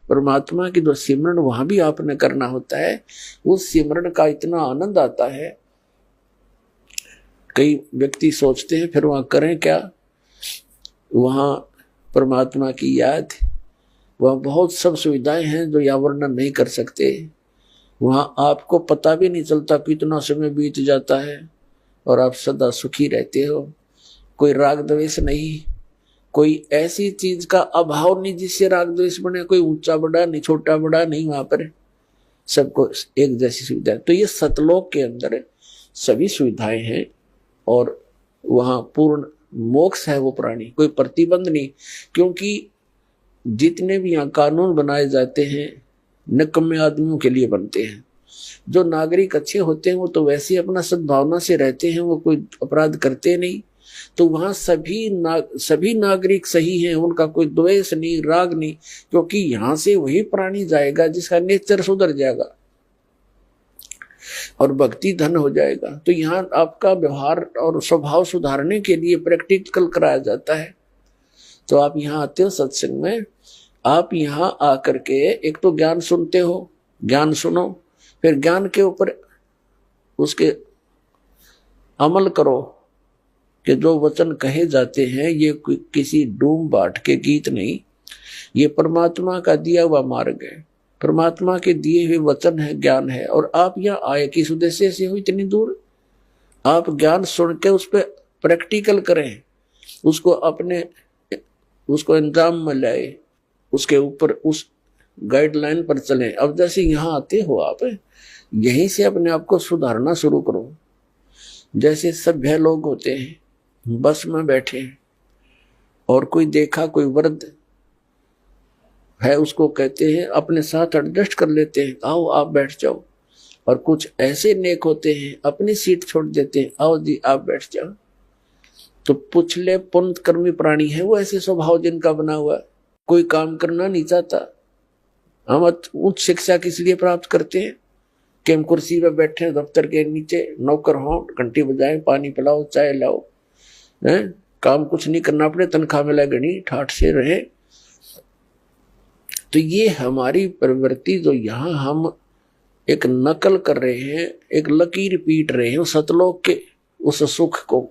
परमात्मा की जो सिमरन वहां भी आपने करना होता है, उस सिमरन का इतना आनंद आता है। कई व्यक्ति सोचते हैं फिर वहां करें क्या, वहां परमात्मा की याद, वहां बहुत सब सुविधाएं हैं जो यहाँ वर्णन नहीं कर सकते। वहां आपको पता भी नहीं चलता कितना समय बीत जाता है और आप सदा सुखी रहते हो। कोई राग द्वेष नहीं, कोई ऐसी चीज का अभाव नहीं जिससे राग द्वेष बने। कोई ऊंचा बड़ा नहीं, छोटा बड़ा नहीं, वहां पर सबको एक जैसी सुविधा है। तो ये सतलोक के अंदर सभी सुविधाएं हैं और वहां पूर्ण मोक्ष है वो प्राणी, कोई प्रतिबंध नहीं। क्योंकि जितने भी यहाँ कानून बनाए जाते हैं निकम्मे आदमियों के लिए बनते हैं। जो नागरिक अच्छे होते हैं वो तो वैसे ही अपना सद्भावना से रहते हैं, वो कोई अपराध करते नहीं। तो वहां सभी नागरिक सही हैं, उनका कोई द्वेष नहीं, राग नहीं। क्योंकि यहां से वही प्राणी जाएगा जिसका नेचर सुधर जाएगा और भक्ति धन हो जाएगा। तो यहाँ आपका व्यवहार और स्वभाव सुधारने के लिए प्रैक्टिकल कराया जाता है। तो आप यहाँ आते हो सत्संग में, आप यहाँ आकर के एक तो ज्ञान सुनते हो, ज्ञान सुनो, फिर ज्ञान के ऊपर उसके अमल करो कि जो वचन कहे जाते हैं ये किसी डूम बाट के गीत नहीं, ये परमात्मा का दिया हुआ मार्ग है, परमात्मा के दिए हुए वचन है, ज्ञान है। और आप यहाँ आए किस उद्देश्य से हो इतनी दूर? आप ज्ञान सुन के उस पर प्रैक्टिकल करें, उसको अंजाम में लाए, उसके ऊपर उस गाइडलाइन पर चलें। अब जैसे यहाँ आते हो आप, यहीं से अपने आप को सुधारना शुरू करो। जैसे सभ्य लोग होते हैं बस में बैठे और कोई देखा कोई वृद्ध है, उसको कहते हैं अपने साथ एडजस्ट कर लेते हैं, आओ आप बैठ जाओ। और कुछ ऐसे नेक होते हैं अपनी सीट छोड़ देते हैं, आओ जी आप बैठ जाओ। तो पुछले पुण्य कर्मी प्राणी है वो, ऐसे स्वभाव जिनका बना हुआ, कोई काम करना नहीं चाहता। हम उच्च शिक्षा किस लिए प्राप्त करते हैं कि हम कुर्सी पे बैठे दफ्तर के नीचे, नौकर हो, घंटी बजाएं, पानी पिलाओ, चाय लाओ, काम कुछ नहीं करना पड़े, तनख्वाह मिला गणी ठाठ से रहे। तो ये हमारी प्रवृत्ति जो यहाँ हम एक नकल कर रहे हैं, एक लकीर पीट रहे हैं सतलोक के उस सुख को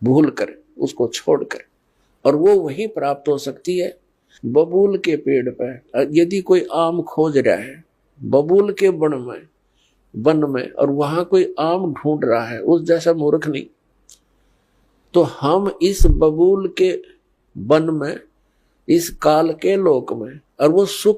भूल कर, उसको छोड़कर, और वो वही प्राप्त हो सकती है। बबूल के पेड़ पर यदि कोई आम खोज रहा है बबूल के वन में और वहां कोई आम ढूंढ रहा है, उस जैसा मूर्ख नहीं। तो हम इस बबूल के वन में, इस काल के लोक में, और वो सुख